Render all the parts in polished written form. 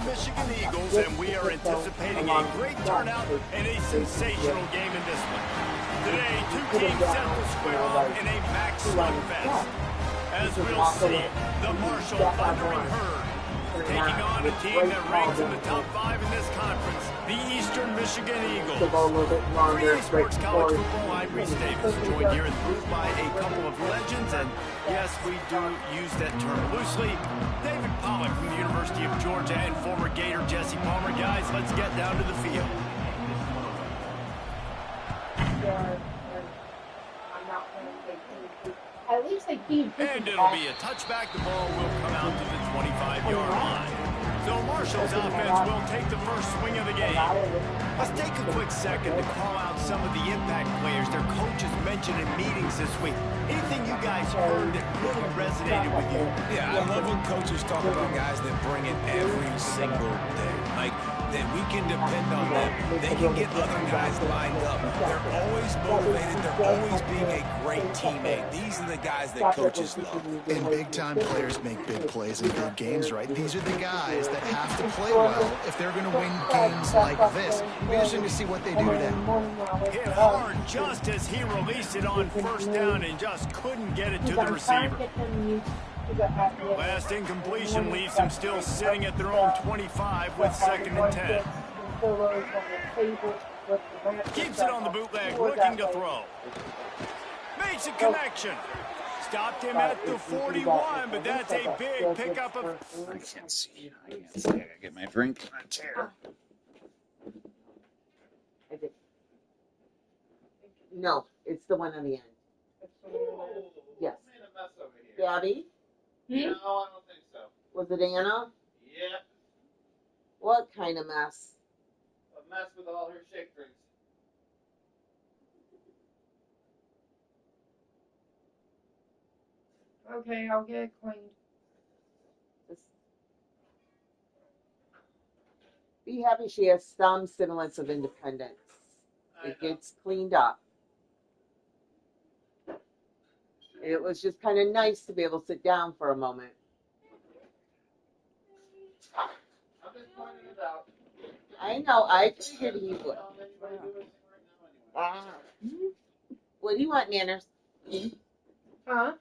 Michigan Eagles, and we are anticipating a great turnout and a sensational game in this one. Today, two teams set to square off in a MAC slugfest. As we'll see, the Marshall Thundering Herd taking on a team that ranks in the top 5 in this conference, the Eastern Michigan Eagles. 3 Sports College Football, I'm Reese Davis, joined here in the booth by a couple of legends, and yes, we do use that term loosely. David Pollack from the University of Georgia and former Gator Jesse Palmer. Guys, let's get down to the field. At least they keep. And it'll be a touchback. The ball will come out to the 25-yard line. So Marshall's offense will take the first swing of the game. Let's take a quick second to call out some of the impact players their coaches mentioned in meetings this week. Anything you guys heard that really resonated with you? Yeah, I love when coaches talk about guys that bring it every single day. Like, that we can depend on them. They can get other guys lined up. They're always motivated. They're always being a great teammate. These are the guys that coaches love. And big-time players make big plays in big games, right? These are the guys that have to play well if they're going to win games like this. It'll be interesting to see what they do today. Hit hard just as he released it on first down and just couldn't get it to the receiver. Last incompletion leaves him still sitting at their own 25 with 2nd and 10. Keeps it on the bootleg, looking to throw. Makes a connection. Stopped him at the 41, but that's a big pickup of... I can't see. I gotta get my drink in my chair. No, it's the one on the end. Yes. Gabby? No, I don't think so. Was it Anna? Yeah, What kind of mess? a mess with all her shake drinks. Okay, I'll get it cleaned. Be happy she has some semblance of independence. It gets cleaned up. It was just kind of nice to be able to sit down for a moment. I'm just pointing it out. I know, I figured he would. Don't anybody do anything right now anyway. What do you want, Nanners? Huh?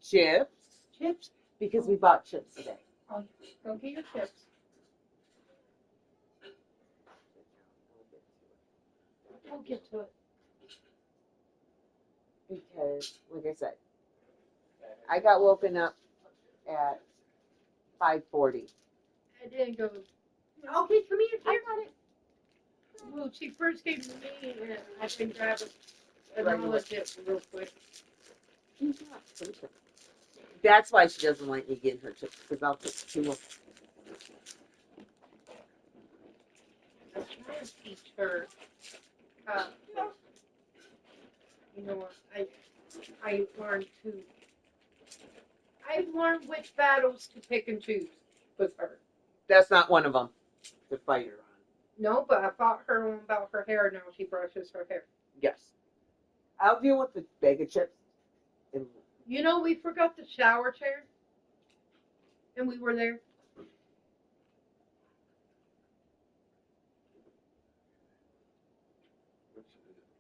Chips? Chips? Because we bought chips today. Oh, go get your chips. We'll get to it. Because, like I said, I got woken up at 5:40. I didn't go. Okay, come here. I got it. Well, she first gave it to me, and I can grab it. And I'll let it real quick. That's why she doesn't like me getting her chips, because I'll take 2 of them. I'm trying to teach her. You know what? I learned to. I've learned which battles to pick and choose with her. That's not one of them to fight her on. No, but I fought her on about her hair. Now she brushes her hair. Yes. I'll deal with the bag of chips. And You know, we forgot the shower chair, and we were there.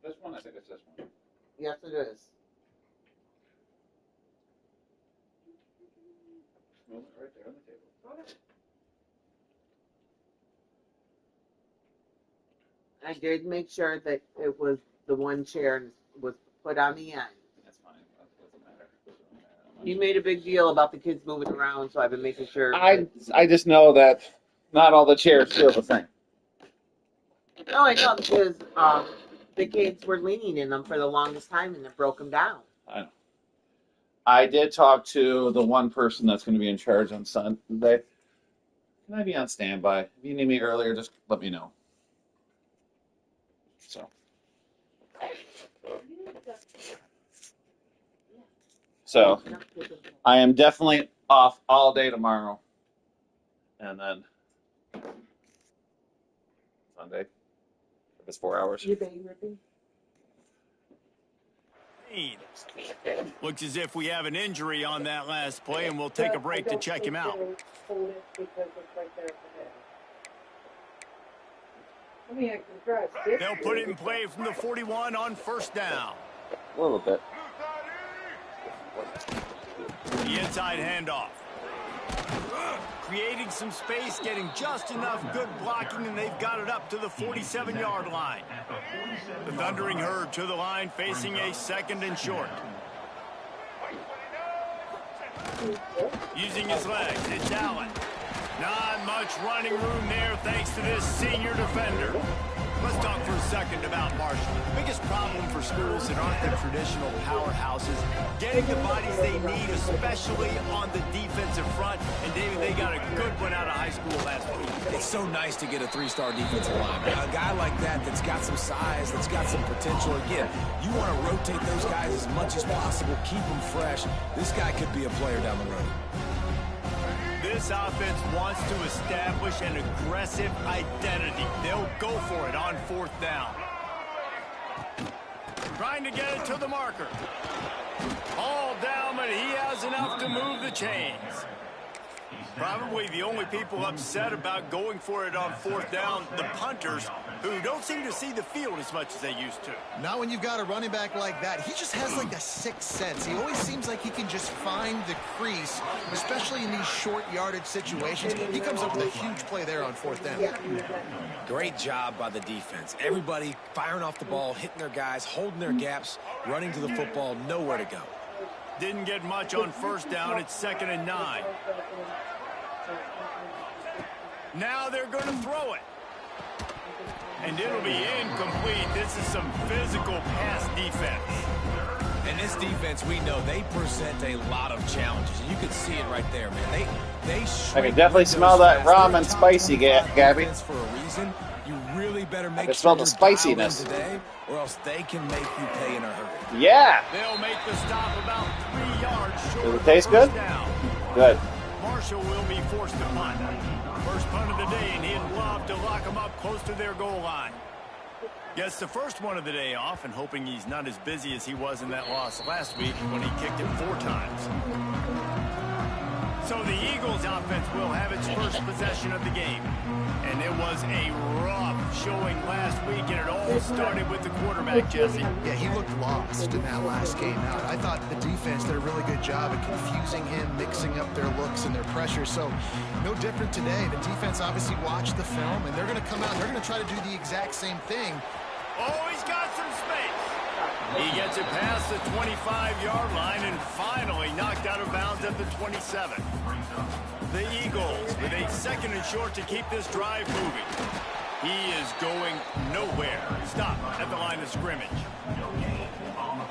This one, I think it's this one. yes, it is. Move it right there on the table. I did make sure that it was the one chair was put on the end. That's fine. That doesn't matter. You made a big deal about the kids moving around, so I've been making sure. I just know that not all the chairs feel the same. No, I know, because the kids were leaning in them for the longest time and it broke them down. I know. I did talk to the one person that's going to be in charge on Sunday. Can I be on standby? If you need me earlier, just let me know. So I am definitely off all day tomorrow. And then Sunday. If it's 4 hours. You baby ripping? Looks as if we have an injury on that last play, and we'll take a break to check him out. They'll put it in play from the 41 on first down. A little bit. The inside handoff. Creating some space, getting just enough good blocking, and they've got it up to the 47-yard line. The Thundering Herd to the line, facing a 2nd and short. Using his legs, it's Allen. Not much running room there thanks to this senior defender. Let's talk for a second about Marshall. Biggest problem for schools that aren't the traditional powerhouses, getting the bodies they need, especially on the defensive front. And David, they got a good one out of high school last week. It's so nice to get a 3-star defensive lineman. A guy like that's got some size, that's got some potential. Again, you want to rotate those guys as much as possible, keep them fresh. This guy could be a player down the road. This offense wants to establish an aggressive identity. They'll go for it on 4th down. Trying to get it to the marker. All down, but he has enough to move the chains. Probably the only people upset about going for it on 4th down, the punters, who don't seem to see the field as much as they used to. Not when you've got a running back like that. He just has like a sixth sense. He always seems like he can just find the crease, especially in these short yardage situations. He comes up with a huge play there on 4th down. Great job by the defense. Everybody firing off the ball, hitting their guys, holding their gaps, running to the football, nowhere to go. Didn't get much on 1st down. It's 2nd and 9. Now they're going to throw it. And it'll be incomplete. This is some physical pass defense. And this defense, we know, they present a lot of challenges. You can see it right there, man. They I can definitely smell that ramen spicy, Gabby. For a reason, you really better make can smell the spiciness today, or else they can make you pay in a hurry. Yeah. They'll make the stop about 3 yards short. Does it taste good? Down. Good. Marshall will be forced to punt. First punt of the day, and he'd love to lock them up close to their goal line. Gets the first one of the day off, and hoping he's not as busy as he was in that loss last week when he kicked it 4 times. So the Eagles offense will have its first possession of the game. And it was a rough showing last week, and it all started with the quarterback, Jesse. Yeah, he looked lost in that last game out. I thought the defense did a really good job of confusing him, mixing up their looks and their pressure. So no different today. The defense obviously watched the film, and they're going to come out and they're going to try to do the exact same thing. Oh, he's got some space. He gets it past the 25-yard line and finally knocked out of bounds at the 27. The Eagles with a 2nd and short to keep this drive moving. He is going nowhere. Stop at the line of scrimmage.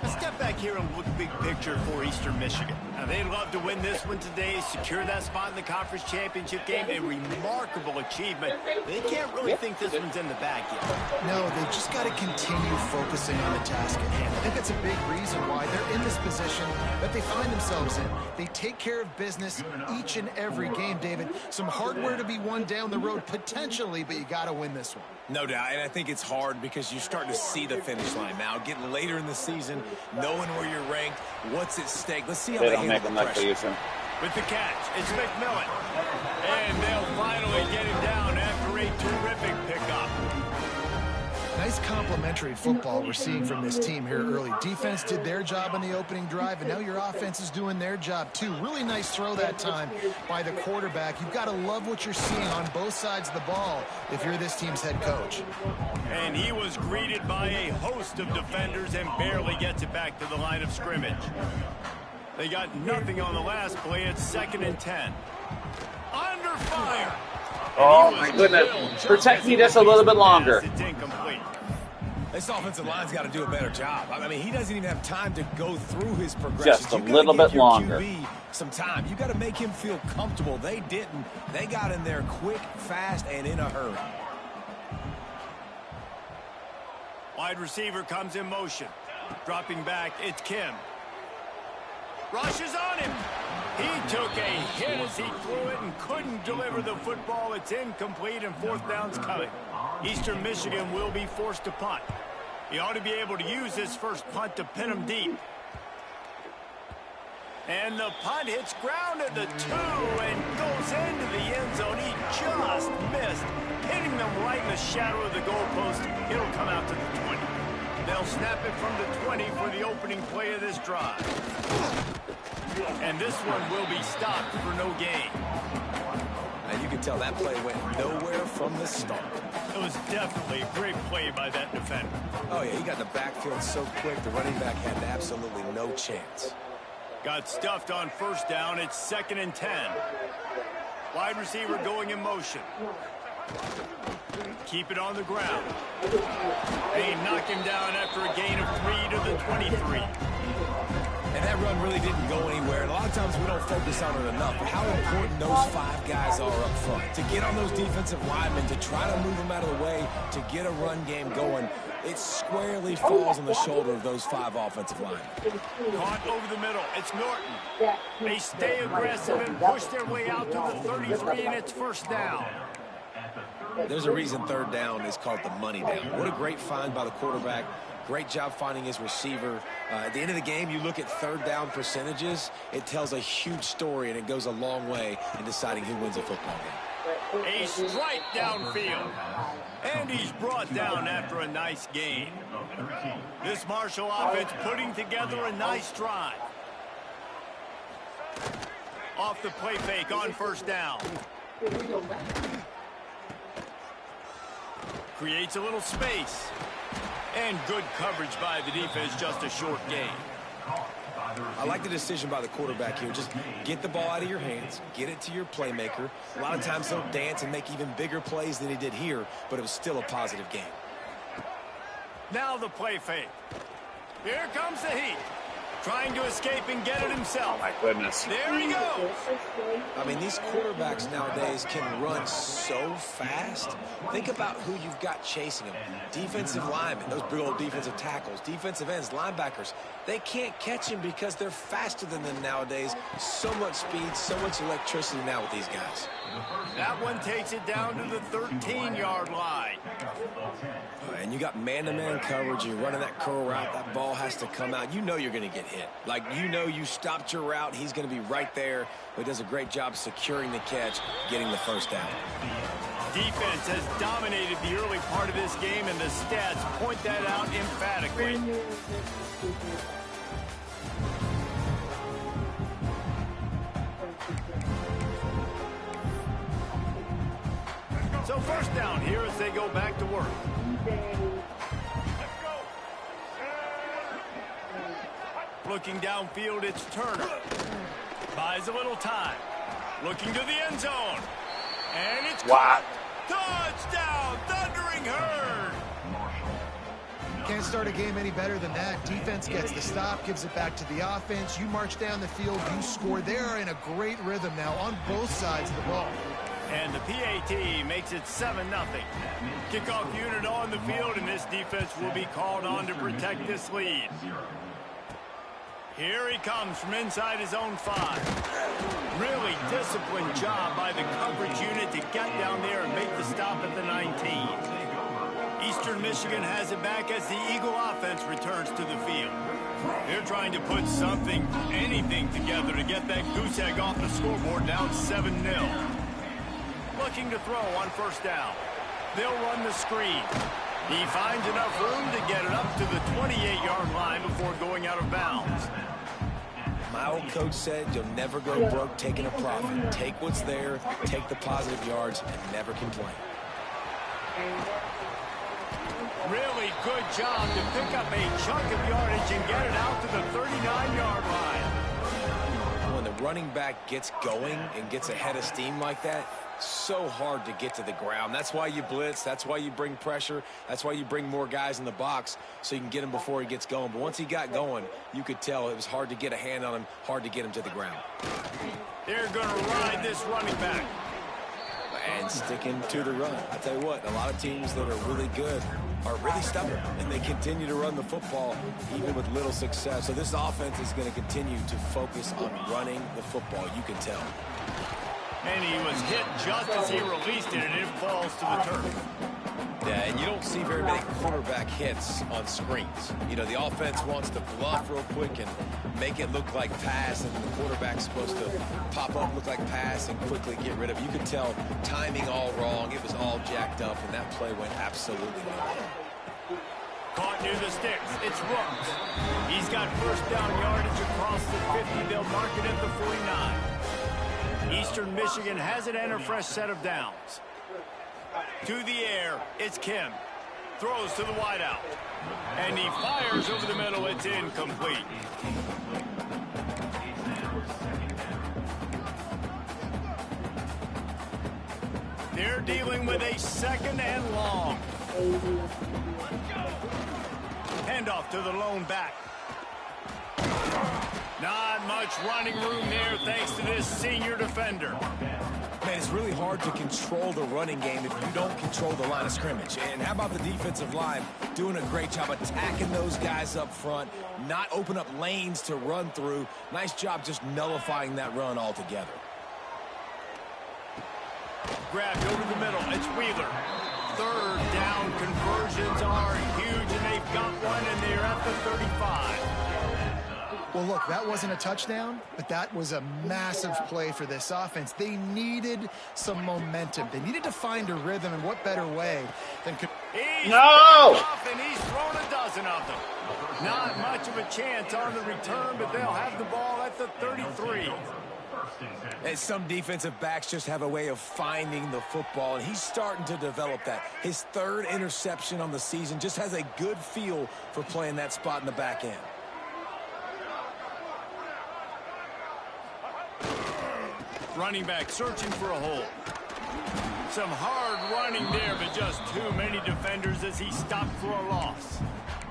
Let's step back here and look big picture for Eastern Michigan. Now, they'd love to win this one today, secure that spot in the conference championship game. A remarkable achievement. They can't really think this one's in the bag yet. No, they've just got to continue focusing on the task at hand. I think that's a big reason why they're in this position that they find themselves in. They take care of business each and every game, David. Some hardware to be won down the road, potentially, but you got to win this one. No doubt, and I think it's hard because you're starting to see the finish line now. Getting later in the season, knowing where you're ranked, what's at stake. Let's see how they handle the pressure. With the catch, it's McMillan. And they'll finally get him down after a terrific pickup. Nice complimentary football we're seeing from this team here early. Defense did their job on the opening drive, and now your offense is doing their job too. Really nice throw that time by the quarterback. You've got to love what you're seeing on both sides of the ball if you're this team's head coach. And he was greeted by a host of defenders and barely gets it back to the line of scrimmage. They got nothing on the last play. It's 2nd and 10. Under fire. Oh, my goodness. Protect me just a little bit longer. It's incomplete. This offensive line's got to do a better job. I mean, he doesn't even have time to go through his progression. Just a little bit longer. QB some time. You got to make him feel comfortable. They didn't. They got in there quick, fast, and in a hurry. Wide receiver comes in motion. Dropping back, it's Kim. Rushes on him. He took a hit as he threw it and couldn't deliver the football. It's incomplete and 4th down's coming. Eastern Michigan will be forced to punt. He ought to be able to use this first punt to pin him deep. And the punt hits ground at the 2 and goes into the end zone. He just missed, hitting them right in the shadow of the goalpost, it'll come out to the 20. They'll snap it from the 20 for the opening play of this drive. And this one will be stopped for no gain. And you can tell that play went nowhere from the start. It was definitely a great play by that defender. Oh, yeah, he got in the backfield so quick, the running back had absolutely no chance. Got stuffed on first down. It's 2nd and 10. Wide receiver going in motion. Keep it on the ground. They knock him down after a gain of 3 to the 23. And that run really didn't go anywhere. And a lot of times we don't focus on it enough. But how important those 5 guys are up front. To get on those defensive linemen, to try to move them out of the way, to get a run game going, it squarely falls on the shoulder of those 5 offensive linemen. Caught over the middle. It's Norton. They stay aggressive and push their way out to the 33, and it's first down. There's a reason 3rd down is called the money down. What a great find by the quarterback. Great job finding his receiver. At the end of the game, you look at 3rd down percentages. It tells a huge story, and it goes a long way in deciding who wins a football game. A strike downfield. And he's brought down after a nice gain. This Marshall offense putting together a nice drive. Off the play fake on first down. Creates a little space. And good coverage by the defense, just a short gain. I like the decision by the quarterback here. Just get the ball out of your hands, get it to your playmaker. A lot of times he'll dance and make even bigger plays than he did here, but it was still a positive game. Now the play fake. Here comes the heat. Trying to escape and get it himself. My goodness. There he goes. I mean, these quarterbacks nowadays can run so fast. Think about who you've got chasing them. Defensive linemen, those big old defensive tackles, defensive ends, linebackers. They can't catch him because they're faster than them nowadays. So much speed, so much electricity now with these guys. That one takes it down to the 13-yard line. And you got man-to-man coverage. You're running that curl route. That ball has to come out. You know you're going to get hit. Like, you know you stopped your route. He's going to be right there. But he does a great job securing the catch, getting the first down. Defense has dominated the early part of this game, and the stats point that out emphatically. So first down here as they go back to work. Looking downfield, it's Turner. Buys a little time. Looking to the end zone. And it's caught. Touchdown, Thundering Herd. Can't start a game any better than that. Defense gets the stop, gives it back to the offense. You march down the field, you score. They're in a great rhythm now on both sides of the ball. And the PAT makes it 7-0. Kickoff unit on the field, and this defense will be called on to protect this lead. Here he comes from inside his own 5. Really disciplined job by the coverage unit to get down there and make the stop at the 19. Eastern Michigan has it back as the Eagle offense returns to the field. They're trying to put something, anything together to get that goose egg off the scoreboard, down 7-0. Looking to throw on first down. They'll run the screen. He finds enough room to get it up to the 28-yard line before going out of bounds. My old coach said you'll never go broke taking a profit. Take what's there, take the positive yards, and never complain. Really good job to pick up a chunk of yardage and get it out to the 39-yard line. When the running back gets going and gets ahead of steam like that, so hard to get to the ground. That's why you blitz. That's why you bring pressure. That's why you bring more guys in the box so you can get him before he gets going. But once he got going, you could tell it was hard to get a hand on him, hard to get him to the ground. They're going to ride this running back. And sticking to the run. I tell you what, a lot of teams that are really good are really stubborn, and they continue to run the football even with little success. So this offense is going to continue to focus on running the football. You can tell. And he was hit just as he released it, and it falls to the turf. Yeah, and you don't see very many quarterback hits on screens. You know, the offense wants to bluff real quick and make it look like pass, and the quarterback's supposed to pop up, look like pass, and quickly get rid of it. You could tell timing all wrong. It was all jacked up, and that play went absolutely nowhere. Caught near the sticks. It's Rooks. He's got first down yardage across the 50. They'll mark it at the 49. Eastern Michigan has it and a fresh set of downs. To the air, it's Kim. Throws to the wideout. And he fires over the middle. It's incomplete. They're dealing with a second and long. Handoff to the lone back. Not much running room there thanks to this senior defender. Man, it's really hard to control the running game if you don't control the line of scrimmage. And how about the defensive line doing a great job attacking those guys up front, not open up lanes to run through. Nice job just nullifying that run altogether. Grabbed over the middle. It's Wheeler. Third down conversions are huge, and they've got one, and they're at the 35. Well, look, that wasn't a touchdown, but that was a massive play for this offense. They needed some momentum. They needed to find a rhythm, and what better way than... He's off, and he's thrown a dozen of them. Not much of a chance on the return, but they'll have the ball at the 33. And some defensive backs just have a way of finding the football, and he's starting to develop that. His third interception on the season, just has a good feel for playing that spot in the back end. Running back searching for a hole. Some hard running there, but just too many defenders as he stopped for a loss.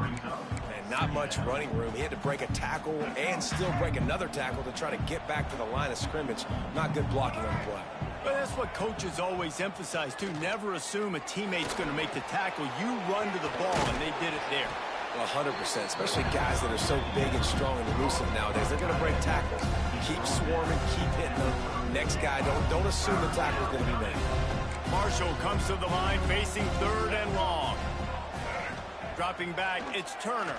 And not much running room. He had to break a tackle and still break another tackle to try to get back to the line of scrimmage. Not good blocking on the play. But that's what coaches always emphasize, too. Never assume a teammate's going to make the tackle. You run to the ball, and they did it there. 100%, especially guys that are so big and strong and elusive nowadays. They're going to break tackles. Keep swarming, keep hitting them. Next guy, don't assume the tackle's going to be made. Marshall comes to the line facing third and long. Dropping back, it's Turner.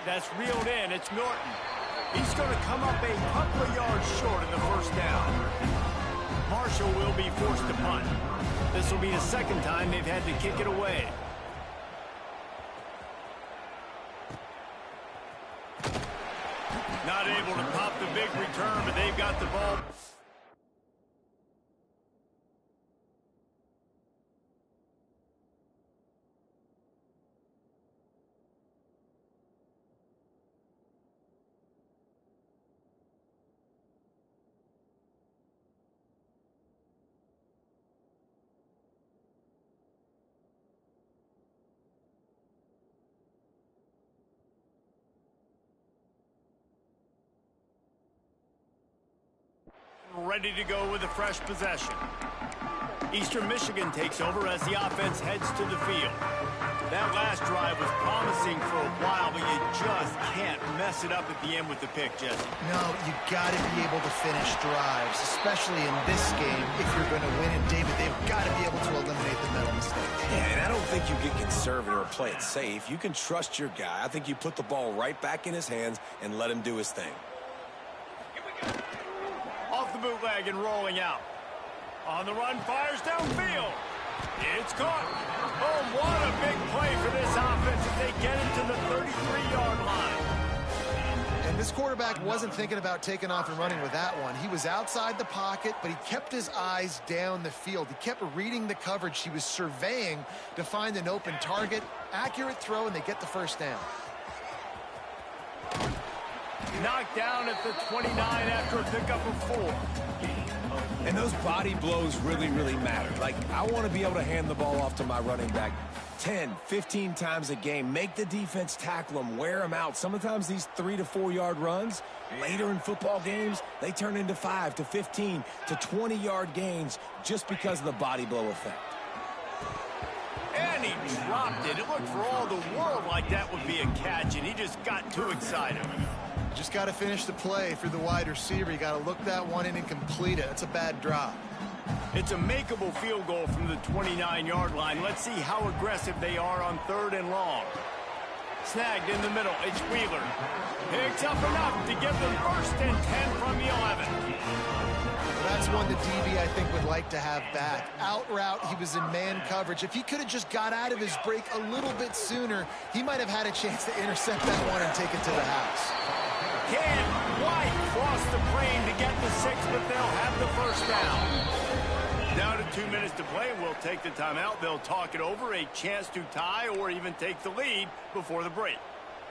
That's reeled in, it's Norton. He's going to come up a couple of yards short of the first down. Marshall will be forced to punt. This will be the second time they've had to kick it away. Not able to pop the big return, but they've got the ball. Ready to go with a fresh possession. Eastern Michigan takes over as the offense heads to the field. That last drive was promising for a while, but you just can't mess it up at the end with the pick, Jesse. No, you got to be able to finish drives, especially in this game if you're going to win. And David, they've got to be able to eliminate the mental mistakes. Yeah, and I don't think you get conservative or play it safe. You can trust your guy. I think you put the ball right back in his hands and let him do his thing. Off the bootleg and rolling out. On the run, fires downfield. It's caught. Oh, what a big play for this offense as they get it to the 33-yard line. And this quarterback wasn't thinking about taking off and running with that one. He was outside the pocket, but he kept his eyes down the field. He kept reading the coverage. He was surveying to find an open target. Accurate throw, and they get the first down. Knocked down at the 29 after a pickup of 4. And those body blows really, really matter. Like, I want to be able to hand the ball off to my running back 10, 15 times a game. Make the defense tackle them, wear them out. Sometimes these 3 to 4 yard runs, later in football games, they turn into 5 to 15 to 20 yard gains just because of the body blow effect. And he dropped it. It looked for all the world like that would be a catch, and he just got too excited. Just got to finish the play for the wide receiver. You got to look that one in and complete it. It's a bad drop. It's a makeable field goal from the 29-yard line. Let's see how aggressive they are on third and long. Snagged in the middle. It's Wheeler. Picks up enough to give them first and 10 from the 11. Well, that's one the DB, I think, would like to have back. Out route, he was in man coverage. If he could have just got out of his break a little bit sooner, he might have had a chance to intercept that one and take it to the house. Can't quite cross the plane to get the 6, but they'll have the first down. Down to 2 minutes to play, and we'll take the timeout. They'll talk it over, a chance to tie or even take the lead before the break.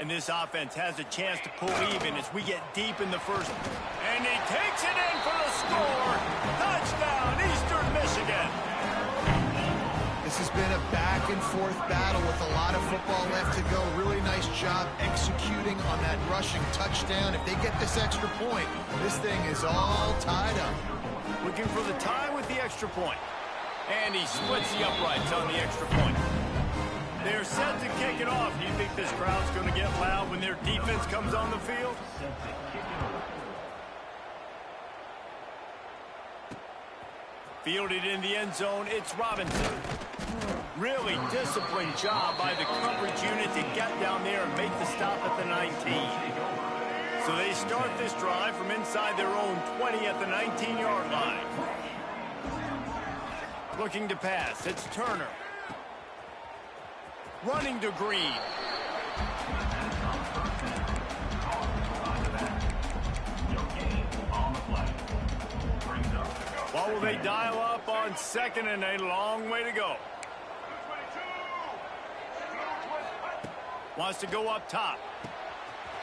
And this offense has a chance to pull even as we get deep in the first. And he takes it in for the score. Touchdown, Eastern Michigan. This has been a back-and-forth battle with a lot of football left to go. Really nice job executing on that rushing touchdown. If they get this extra point, this thing is all tied up. Looking for the tie with the extra point. And he splits the uprights on the extra point. They're set to kick it off. Do you think this crowd's going to get loud when their defense comes on the field? Fielded in the end zone, it's Robinson. Really disciplined job by the coverage unit to get down there and make the stop at the 19. So they start this drive from inside their own 20 at the 19-yard line. Looking to pass, it's Turner. Running to Green. What will they dial up on second and a long way to go? Wants to go up top.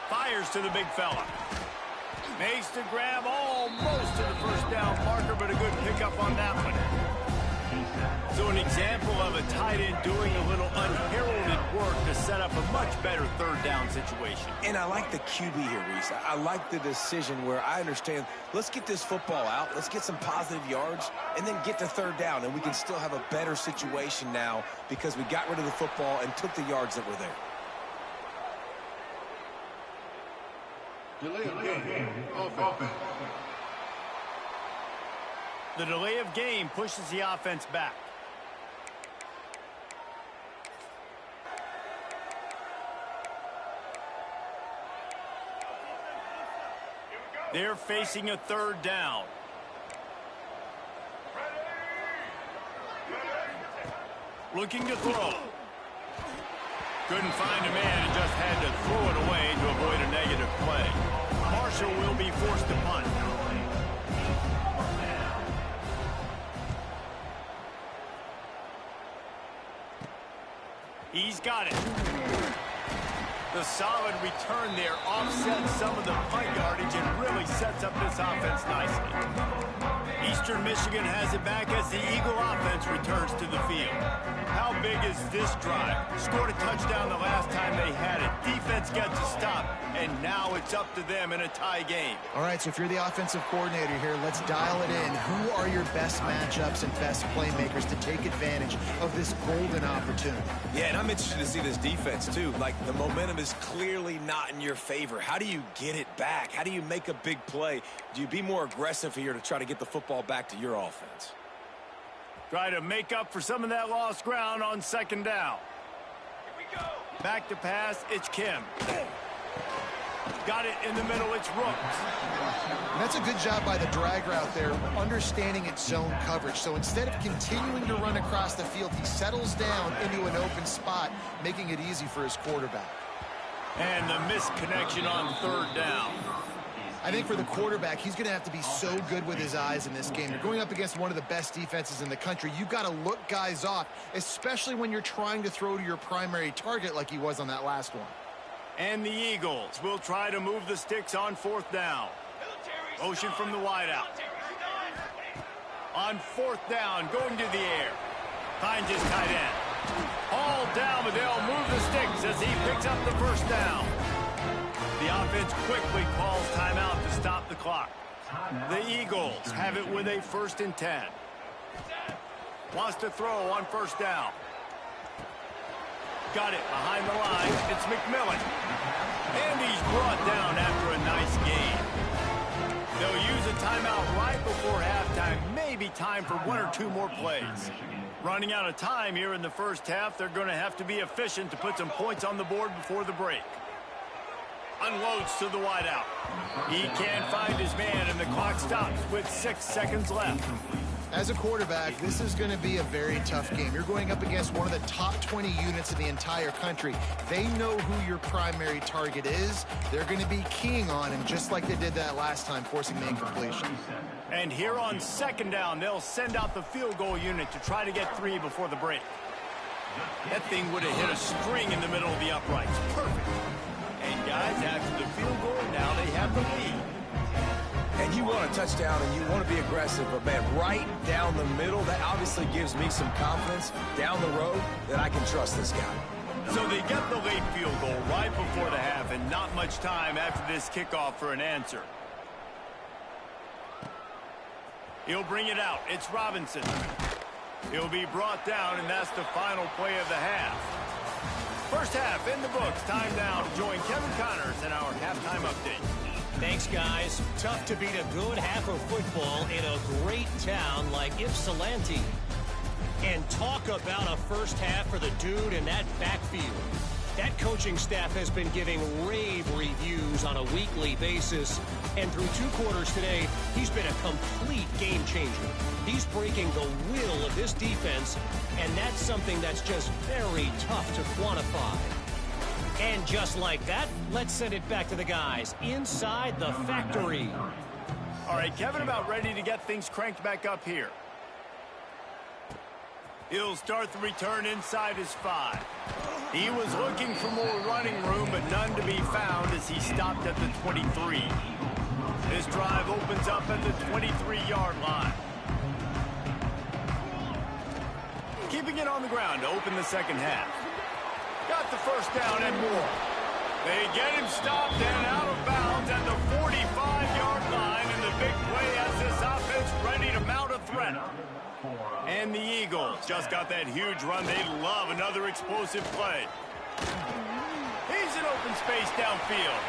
Fires to the big fella. Makes the grab almost to the first down marker, but a good pickup on that one. So an example of a tight end doing a little unheralded work to set up a much better third down situation. And I like the QB here, Reese. I like the decision where I understand, let's get this football out, let's get some positive yards, and then get to third down, and we can still have a better situation now because we got rid of the football and took the yards that were there. Delay of game. Offense. The delay of game pushes the offense back. They're facing a third down. Looking to throw. Couldn't find a man and just had to throw it away to avoid a negative play. Marshall will be forced to punt. He's got it. The solid return there offsets some of the punt yardage and really sets up this offense nicely. Eastern Michigan has it back as the Eagle offense returns to the field. How big is this drive? Scored a touchdown the last time they had it. Defense gets a stop, and now it's up to them in a tie game. All right, so if you're the offensive coordinator here, let's dial it in. Who are your best matchups and best playmakers to take advantage of this golden opportunity? Yeah, and I'm interested to see this defense, too. Like, the momentum is clearly not in your favor. How do you get it back? How do you make a big play? Do you be more aggressive here to try to get the football back to your offense? Try to make up for some of that lost ground on second down. Here we go. Back to pass, it's Kim. Got it in the middle, it's Rooks. And that's a good job by the drag route there, understanding its zone coverage. So instead of continuing to run across the field, he settles down into an open spot, making it easy for his quarterback. And the misconnection on third down. I think for the quarterback, he's going to have to be so good with his eyes in this game. You're going up against one of the best defenses in the country. You've got to look guys off, especially when you're trying to throw to your primary target like he was on that last one. And the Eagles will try to move the sticks on fourth down. Motion from the wideout. On fourth down, going to the air. Finds his tight end. All down, but they'll move the sticks as he picks up the first down. The offense quickly calls timeout to stop the clock. The Eagles have it with a 1st and 10. Wants to throw on first down. Got it behind the line. It's McMillan. And he's brought down after a nice gain. They'll use a timeout right before halftime. Maybe time for 1 or 2 more plays. Running out of time here in the first half. They're going to have to be efficient to put some points on the board before the break. Unloads to the wideout. He can't find his man, and the clock stops with 6 seconds left. As a quarterback, this is going to be a very tough game. You're going up against one of the top 20 units in the entire country. They know who your primary target is. They're going to be keying on him just like they did that last time, forcing the incompletion. And here on second down, they'll send out the field goal unit to try to get 3 before the break. That thing would have hit a string in the middle of the uprights. Perfect. And guys, after the field goal, now they have the lead. And you want a touchdown and you want to be aggressive, but man, right down the middle, that obviously gives me some confidence down the road that I can trust this guy. So they get the late field goal right before the half, and not much time after this kickoff for an answer. He'll bring it out. It's Robinson. He'll be brought down, and that's the final play of the half. First half in the books. Time now to join Kevin Connors in our halftime update. Thanks, guys. Tough to beat a good half of football in a great town like Ypsilanti. And talk about a first half for the dude in that backfield. That coaching staff has been giving rave reviews on a weekly basis. And through 2 quarters today, he's been a complete game changer. He's breaking the will of this defense, and that's something that's just very tough to quantify. And just like that, let's send it back to the guys inside the factory. All right, Kevin about ready to get things cranked back up here. He'll start the return inside his 5. He was looking for more running room, but none to be found as he stopped at the 23. This drive opens up at the 23-yard line. Keeping it on the ground to open the second half. Got the first down and more. They get him stopped and out of bounds at the 45-yard line, and the big play has this offense ready to mount a threat. And the Eagles just got that huge run. They love another explosive play. He's in open space downfield.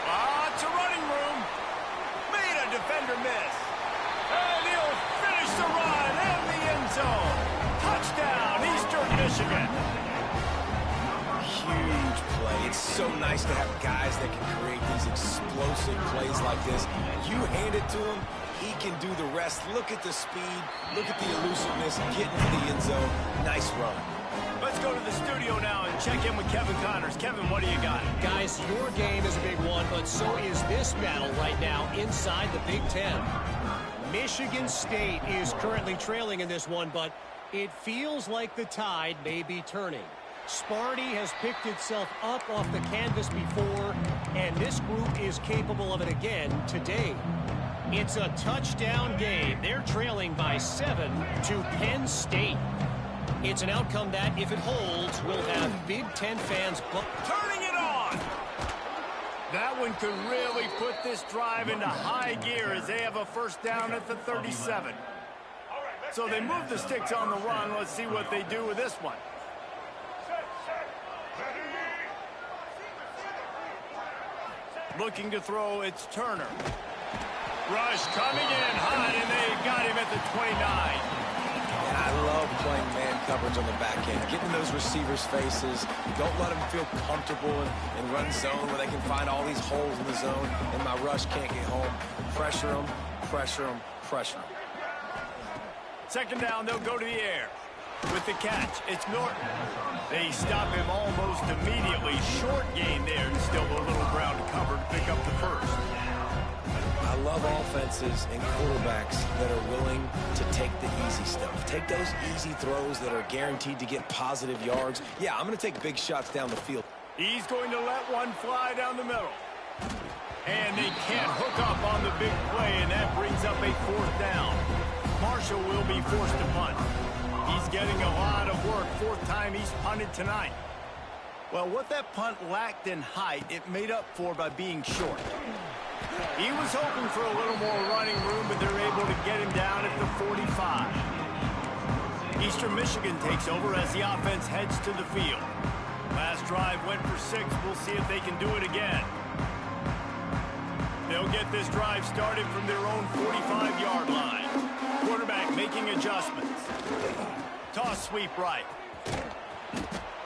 Lots of running room. Made a defender miss. And he'll finish the run in the end zone. Touchdown, Eastern Michigan. Huge play. It's so nice to have guys that can create these explosive plays like this. You hand it to him, he can do the rest. Look at the speed. Look at the elusiveness. Get into the end zone. Nice run. Let's go to the studio now and check in with Kevin Connors. Kevin, what do you got? Guys, your game is a big one, but so is this battle right now inside the Big Ten. Michigan State is currently trailing in this one, but it feels like the tide may be turning. Sparty has picked itself up off the canvas before, and this group is capable of it again today. It's a touchdown game. They're trailing by 7 to Penn State. It's an outcome that, if it holds, will have Big Ten fans turning it on. That one could really put this drive into high gear as they have a first down at the 37. So they move the sticks on the run. Let's see what they do with this one. Looking to throw, it's Turner. Rush coming in hot, and they got him at the 29. And I love playing man coverage on the back end. Getting those receivers' faces. Don't let them feel comfortable and run zone where they can find all these holes in the zone, and my rush can't get home. Pressure them, pressure them, pressure them. Second down, they'll go to the air. With the catch, it's Norton. They stop him almost immediately. Short gain there, and still a little ground to cover to pick up the first. I love offenses and quarterbacks that are willing to take the easy stuff. Take those easy throws that are guaranteed to get positive yards. Yeah, I'm going to take big shots down the field. He's going to let one fly down the middle. And they can't hook up on the big play, and that brings up a fourth down. Marshall will be forced to punt. He's getting a lot of work. 4th time he's punted tonight. Well, what that punt lacked in height, it made up for by being short. He was hoping for a little more running room, but they're able to get him down at the 45. Eastern Michigan takes over as the offense heads to the field. Last drive went for 6. We'll see if they can do it again. They'll get this drive started from their own 45-yard line. Quarterback making adjustments. Toss sweep right.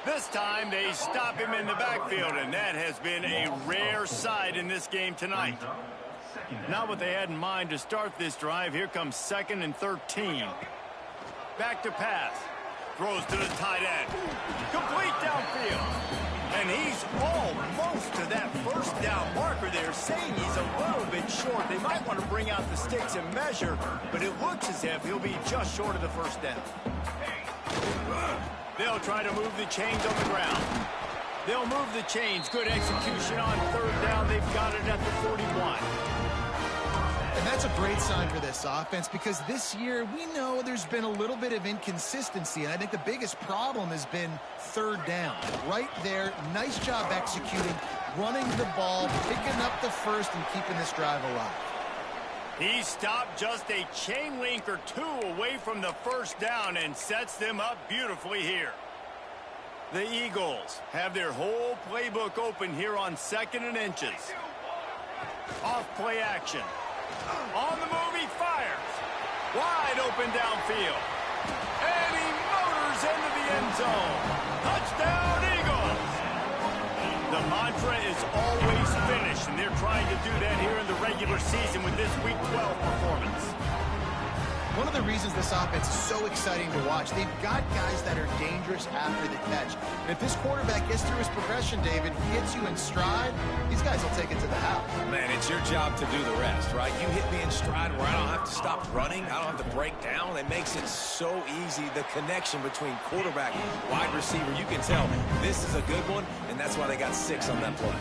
This time they stop him in the backfield, and that has been a rare sight in this game tonight. Not what they had in mind to start this drive. Here comes 2nd and 13. Back to pass. Throws to the tight end. Complete downfield. And he's almost to that first down marker there, saying he's a little bit short. They might want to bring out the sticks and measure, but it looks as if he'll be just short of the first down. They'll try to move the chains on the ground. They'll move the chains. Good execution on 3rd down. They've got it at the 41. And that's a great sign for this offense because this year we know there's been a little bit of inconsistency, and I think the biggest problem has been 3rd down. Right there, nice job executing, running the ball, picking up the first, and keeping this drive alive. He stopped just a chain link or 2 away from the first down and sets them up beautifully here. The Eagles have their whole playbook open here on 2nd and inches. Off play action. On the move, he fires. Wide open downfield. And he motors into the end zone. Touchdown, Eagles! The mantra is always finish, and they're trying to do that here in the regular season with this Week 12 performance. One of the reasons this offense is so exciting to watch, they've got guys that are dangerous after the catch. And if this quarterback gets through his progression, David, hits you in stride, these guys will take it to the house. Man, it's your job to do the rest, right? You hit me in stride where I don't have to stop running. I don't have to break down. It makes it so easy. The connection between quarterback and wide receiver, you can tell this is a good one, and that's why they got 6 on that play.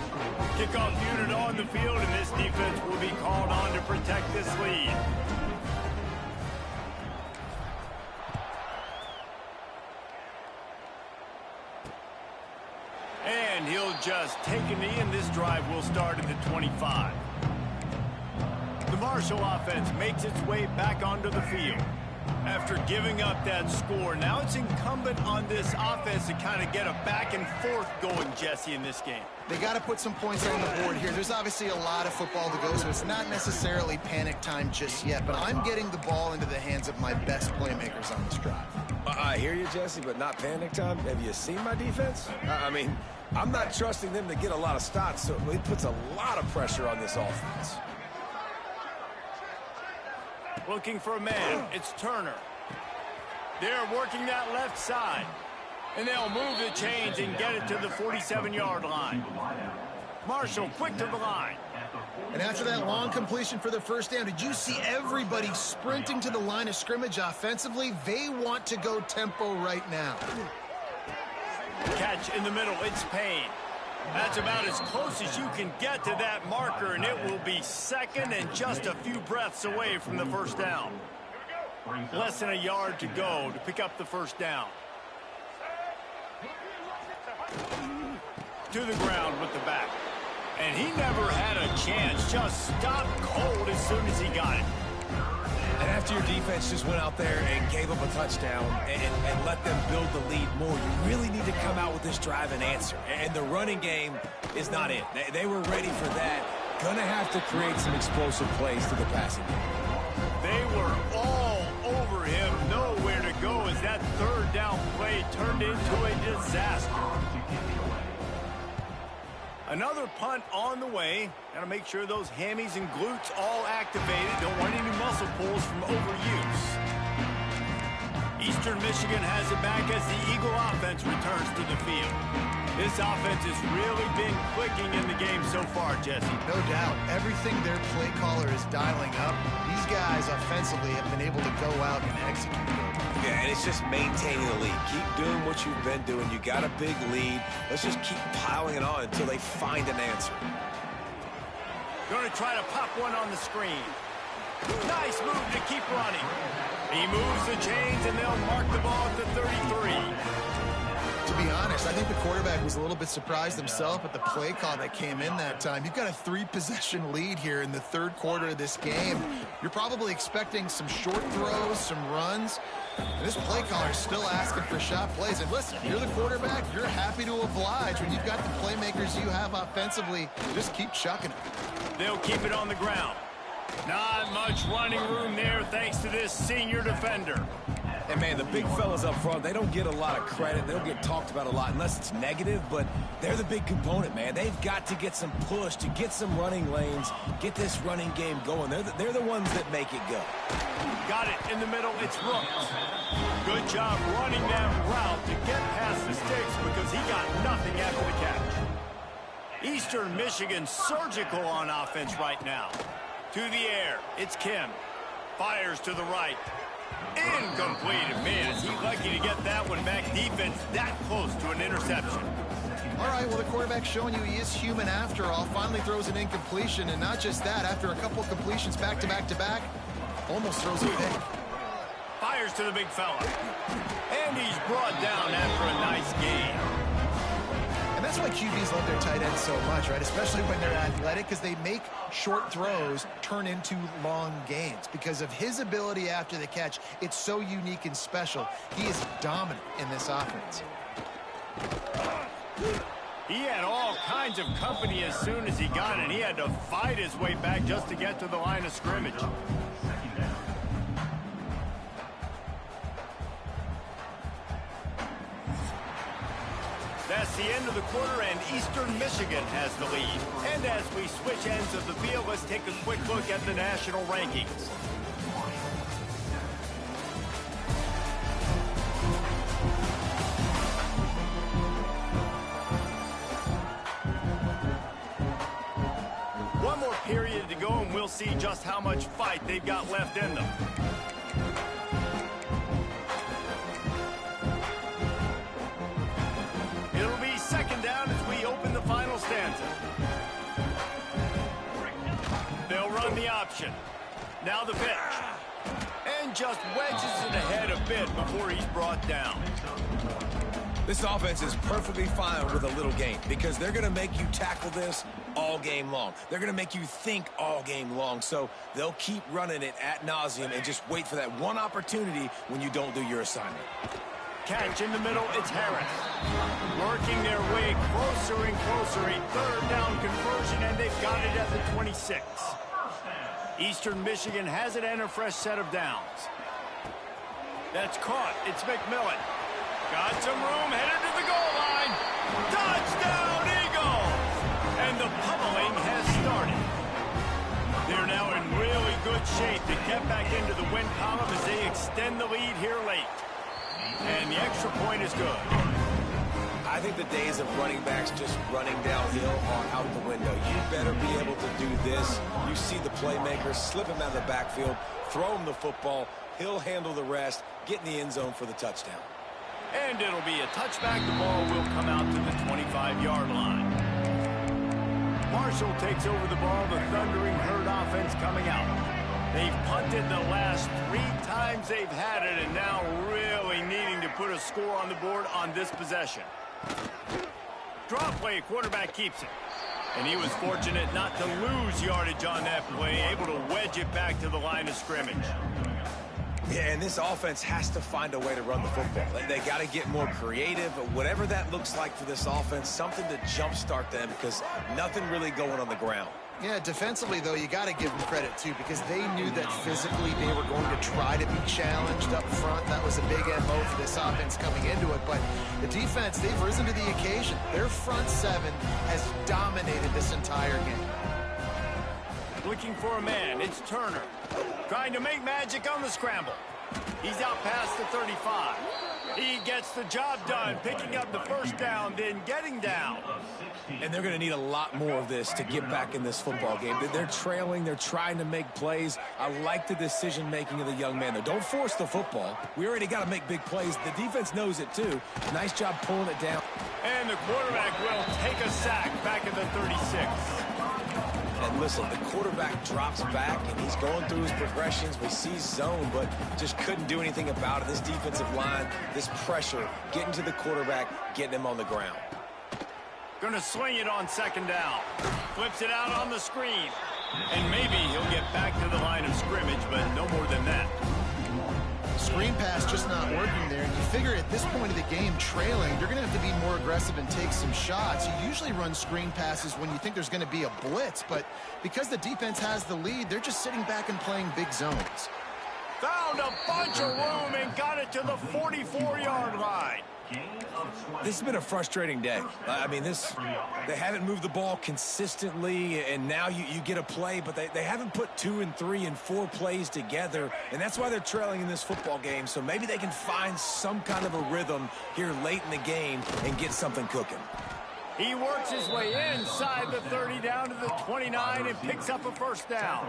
Kickoff unit on the field, and this defense will be called on to protect this lead. And he'll just take a knee, and this drive will start at the 25. The Marshall offense makes its way back onto the field. After giving up that score, now it's incumbent on this offense to kind of get a back and forth going, Jesse, in this game. They got to put some points on the board here. There's obviously a lot of football to go, so it's not necessarily panic time just yet, but I'm getting the ball into the hands of my best playmakers on this drive. I hear you, Jesse, but not panic time. Have you seen my defense? I mean, I'm not trusting them to get a lot of stops, so it puts a lot of pressure on this offense. Looking for a man. It's Turner. They're working that left side. And they'll move the chains and get it to the 47-yard line. Marshall quick to the line. And after that long completion for the first down, did you see everybody sprinting to the line of scrimmage offensively? They want to go tempo right now. Catch in the middle. It's Payne. That's about as close as you can get to that marker, and it will be 2nd and just a few breaths away from the first down. Less than a yard to go to pick up the first down. To the ground with the back. And he never had a chance. Just stopped cold as soon as he got it. And after your defense just went out there and gave up a touchdown and let them build the lead more, you really need to come out with this drive and answer. And the running game is not it. They were ready for that. Gonna have to create some explosive plays to the passing game. They were all over him. Nowhere to go as that 3rd down play turned into a disaster. Another punt on the way. Got to make sure those hammies and glutes all activated. Don't want any muscle pulls from overuse. Eastern Michigan has it back as the Eagle offense returns to the field. This offense has really been clicking in the game so far, Jesse. No doubt. Everything their play caller is dialing up, these guys offensively have been able to go out and execute. Yeah, and it's just maintaining the lead. Keep doing what you've been doing. You got a big lead. Let's just keep piling it on until they find an answer. Going to try to pop one on the screen. Nice move to keep running. He moves the chains, and they'll mark the ball at the 33. To be honest, I think the quarterback was a little bit surprised himself at the play call that came in that time. You've got a 3-possession lead here in the 3rd quarter of this game. You're probably expecting some short throws, some runs. And this play caller is still asking for shot plays. And listen, you're the quarterback. You're happy to oblige. When you've got the playmakers you have offensively, just keep chucking it. They'll keep it on the ground. Not much running room there thanks to this senior defender. And, man, the big fellas up front, they don't get a lot of credit. They don't get talked about a lot unless it's negative, but they're the big component, man. They've got to get some push, to get some running lanes, get this running game going. They're the ones that make it go. Got it in the middle. It's Rooks. Good job running that route to get past the sticks because he got nothing after the catch. Eastern Michigan surgical on offense right now. To the air. It's Kim. Fires to the right. Incomplete. Man, is he lucky to get that one back. Defense that close to an interception. All right, well, the quarterback's showing you he is human after all. Finally throws an incompletion, and not just that, after a couple completions back to back to back, almost throws a pick. Fires to the big fella. And he's brought down after a nice game. And that's why QBs love their tight ends so much, right? Especially when they're athletic, because they make short throws turn into long gains. Because of his ability after the catch, it's so unique and special. He is dominant in this offense. He had all kinds of company as soon as he got it. He had to fight his way back just to get to the line of scrimmage. That's the end of the quarter, and Eastern Michigan has the lead. And as we switch ends of the field, let's take a quick look at the national rankings. One more period to go, and we'll see just how much fight they've got left in them. It'll be second down as we open the final stanza. They'll run the option. Now the pitch. And just wedges it ahead a bit before he's brought down. This offense is perfectly fine with a little game because they're going to make you tackle this all game long. They're going to make you think all game long. So they'll keep running it ad nauseum and just wait for that one opportunity when you don't do your assignment. Catch in the middle, it's Harris. Working their way closer and closer. A third down conversion, and they've got it at the 26. Eastern Michigan has it and a fresh set of downs. That's caught. It's McMillan. Got some room, headed to the goal line. Touchdown, Eagles! And the pummeling has started. They're now in really good shape to get back into the win column as they extend the lead here late. And the extra point is good. I think the days of running backs just running downhill are out the window. You better be able to do this. You see the playmaker, slip him out of the backfield, throw him the football. He'll handle the rest, get in the end zone for the touchdown. And it'll be a touchback. The ball will come out to the 25-yard line. Marshall takes over the ball. The Thundering Herd offense coming out. They've punted the last 3 times they've had it, and now really needing to put a score on the board on this possession. Draw play, quarterback keeps it. And he was fortunate not to lose yardage on that play, able to wedge it back to the line of scrimmage. Yeah, and this offense has to find a way to run the football. They got to get more creative, whatever that looks like for this offense, something to jumpstart them because nothing really going on the ground. Yeah, defensively, though, you got to give them credit, too, because they knew that physically they were going to try to be challenged up front. That was a big MO for this offense coming into it. But the defense, they've risen to the occasion. Their front seven has dominated this entire game. Looking for a man, it's Turner. Trying to make magic on the scramble. He's out past the 35. He gets the job done, picking up the first down, then getting down. And they're going to need a lot more of this to get back in this football game. They're trailing. They're trying to make plays. I like the decision-making of the young man, though. Don't force the football. We already got to make big plays. The defense knows it, too. Nice job pulling it down. And the quarterback will take a sack back at the 36. And listen, the quarterback drops back, and he's going through his progressions. We see zone, but just couldn't do anything about it. This defensive line, this pressure, getting to the quarterback, getting him on the ground. Gonna swing it on second down. Flips it out on the screen. And maybe he'll get back to the line of scrimmage, but no more than that. Screen pass just not working there. And you figure at this point of the game, trailing, you're going to have to be more aggressive and take some shots. You usually run screen passes when you think there's going to be a blitz. But because the defense has the lead, they're just sitting back and playing big zones. Found a bunch of room and got it to the 44-yard line. This has been a frustrating day. I mean, they haven't moved the ball consistently, and now you get a play, but they haven't put 2 and 3 and 4 plays together, and that's why they're trailing in this football game. So maybe they can find some kind of a rhythm here late in the game and get something cooking. He works his way inside the 30 down to the 29 and picks up a first down.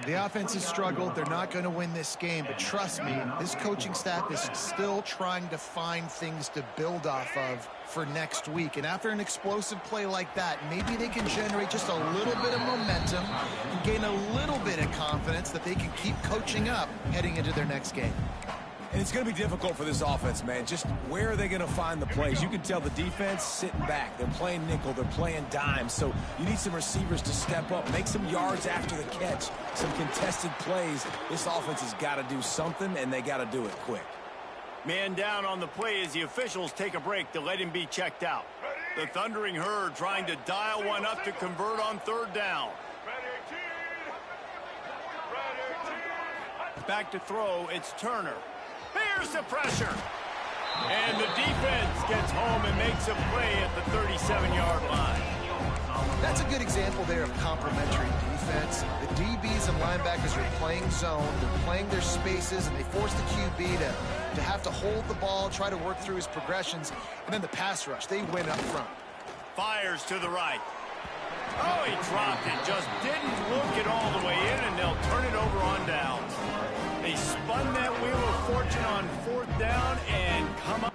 The offense has struggled. They're not going to win this game, but trust me, this coaching staff is still trying to find things to build off of for next week. And after an explosive play like that, maybe they can generate just a little bit of momentum and gain a little bit of confidence that they can keep coaching up heading into their next game. And it's going to be difficult for this offense, man. Just where are they going to find the plays? You can tell the defense sitting back. They're playing nickel. They're playing dime. So you need some receivers to step up, make some yards after the catch, some contested plays. This offense has got to do something, and they got to do it quick. Man down on the play as the officials take a break to let him be checked out. The Thundering Herd trying to dial one up to convert on 3rd down. Back to throw, it's Turner. Here's the pressure. And the defense gets home and makes a play at the 37-yard line. That's a good example there of complementary defense. The DBs and linebackers are playing zone. They're playing their spaces, and they force the QB to have to hold the ball, try to work through his progressions. And then the pass rush, they win up front. Fires to the right. Oh, he dropped it. Just didn't look it all the way in, and they'll turn it over on downs. They spun that wheel of fortune on 4th down and come up.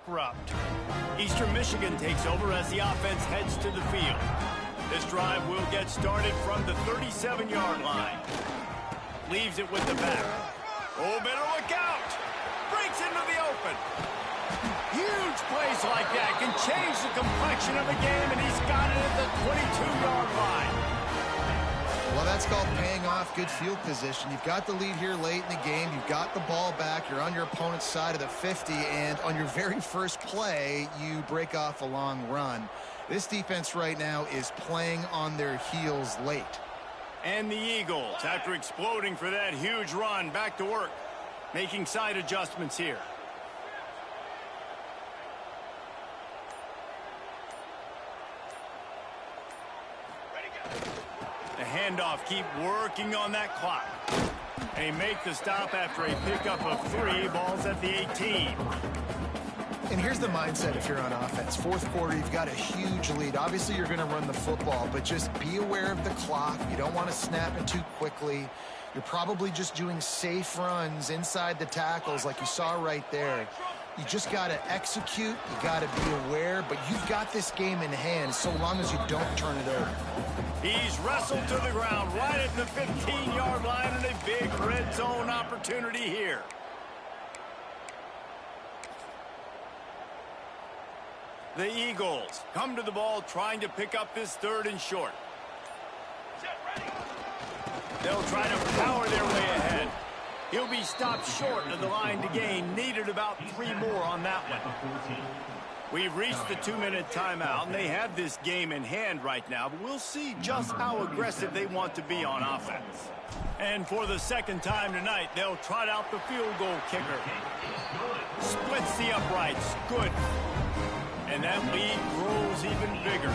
Corrupt. Eastern Michigan takes over as the offense heads to the field. This drive will get started from the 37-yard line. Leaves it with the back. Oh, better look out. Breaks into the open. Huge plays like that can change the complexion of a game, and he's got it at the 22-yard line. Well, that's called paying off good field position. You've got the lead here late in the game. You've got the ball back. You're on your opponent's side of the 50, and on your very first play, you break off a long run. This defense right now is playing on their heels late. And the Eagles, after exploding for that huge run, back to work, making side adjustments here. The handoff, keep working on that clock. They make the stop after a pickup of 3 balls at the 18. And here's the mindset if you're on offense. 4th quarter, you've got a huge lead. Obviously, you're going to run the football, but just be aware of the clock. You don't want to snap it too quickly. You're probably just doing safe runs inside the tackles like you saw right there. You just got to execute. You got to be aware, but you've got this game in hand so long as you don't turn it over. He's wrestled to the ground right at the 15-yard line, and a big red zone opportunity here. The Eagles come to the ball trying to pick up this 3rd and short. They'll try to power their way ahead. He'll be stopped short of the line to gain. Needed about 3 more on that one. We've reached the 2-minute timeout, and they have this game in hand right now, but we'll see just how aggressive they want to be on offense. And for the 2nd time tonight, they'll trot out the field goal kicker. Splits the uprights. Good. And that lead grows even bigger.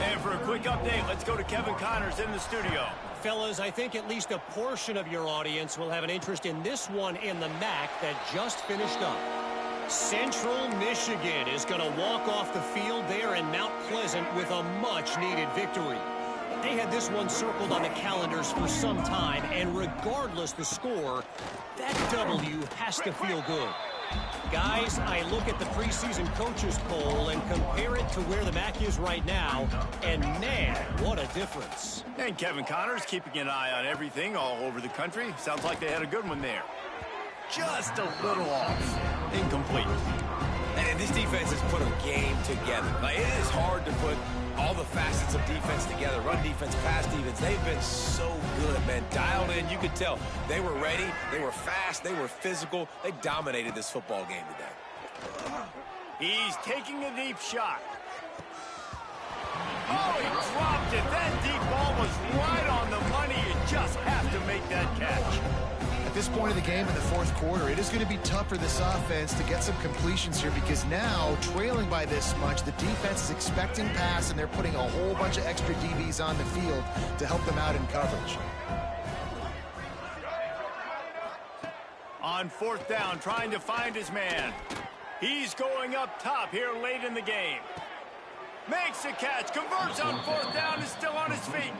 And for a quick update, let's go to Kevin Connors in the studio. Fellas, I think at least a portion of your audience will have an interest in this one in the MAC that just finished up. Central Michigan is going to walk off the field there in Mount Pleasant with a much-needed victory. They had this one circled on the calendars for some time, and regardless the score, that W has to feel good. Guys, I look at the preseason coaches poll and compare it to where the MAC is right now, and man, what a difference. And Kevin Connors keeping an eye on everything all over the country. Sounds like they had a good one there. Just a little off. Incomplete. And this defense has put a game together. Like, it is hard to put all the facets of defense together. Run defense, pass defense. They've been so good, man. Dialed in. You could tell they were ready. They were fast. They were physical. They dominated this football game today. He's taking a deep shot. Oh, he dropped it. That deep ball was right on the money. You just have to make that catch. At this point of the game in the fourth quarter, it is going to be tough for this offense to get some completions here because now, trailing by this much, the defense is expecting pass, and they're putting a whole bunch of extra DBs on the field to help them out in coverage. On fourth down, trying to find his man. He's going up top here late in the game. Makes a catch, converts on fourth down, is still on his feet.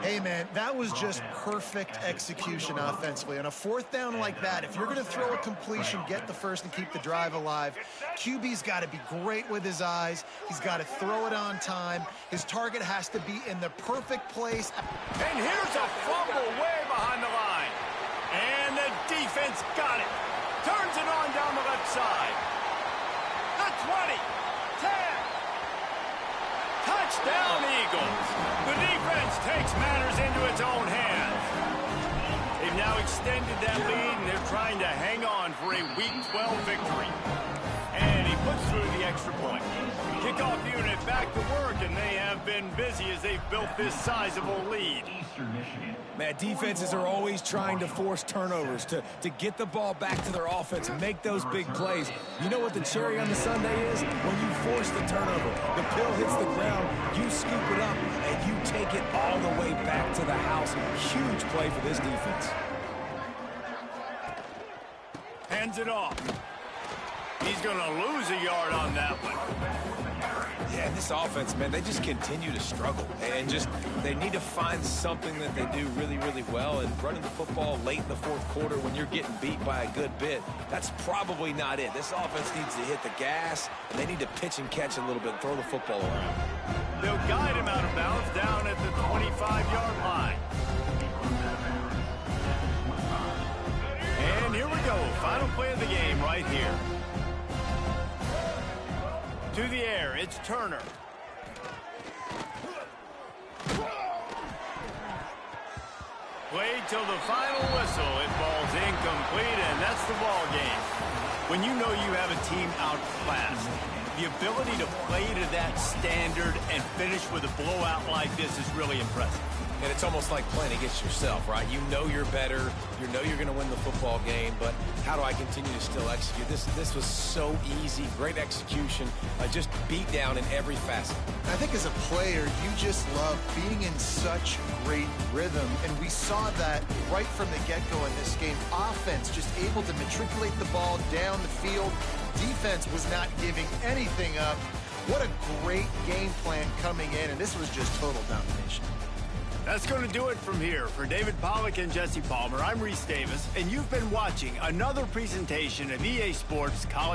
Hey, man, that was just perfect execution offensively. On a fourth down like that, if you're going to throw a completion, get the first and keep the drive alive, QB's got to be great with his eyes. He's got to throw it on time. His target has to be in the perfect place. And here's a fumble way behind the line. And the defense got it. Turns it on down the left side. The 20, 10. Touchdown, Eagles. The defense takes matters into its own hands. They've now extended that lead, and they're trying to hang on for a Week 12 victory. And he puts through the extra point. Kickoff unit back to work, and they have been busy as they've built this sizable lead. Man, defenses are always trying to force turnovers to get the ball back to their offense and make those big plays. You know what the cherry on the sundae is? When you force the turnover, the pill hits the ground, you scoop it up, and you take it all the way back to the house. Huge play for this defense. Hands it off. He's going to lose a yard on that one. Yeah, this offense, man, they just continue to struggle. And just, they need to find something that they do really, really well. And running the football late in the fourth quarter when you're getting beat by a good bit, that's probably not it. This offense needs to hit the gas. And they need to pitch and catch a little bit and throw the football around. They'll guide him out of bounds down at the 25-yard line. And here we go. Final play of the game right here. To the air, it's Turner. Played till the final whistle. It falls incomplete, and that's the ball game. When you know you have a team outclassed, the ability to play to that standard and finish with a blowout like this is really impressive. And it's almost like playing against yourself, right? You know you're better. You know you're going to win the football game, but how do I continue to still execute? This was so easy. Great execution. Just beat down in every facet. I think as a player, you just love being in such great rhythm, and we saw that right from the get-go in this game. Offense just able to matriculate the ball down the field. Defense was not giving anything up. What a great game plan coming in, and this was just total domination. That's going to do it from here. For David Pollack and Jesse Palmer, I'm Reese Davis, and you've been watching another presentation of EA Sports College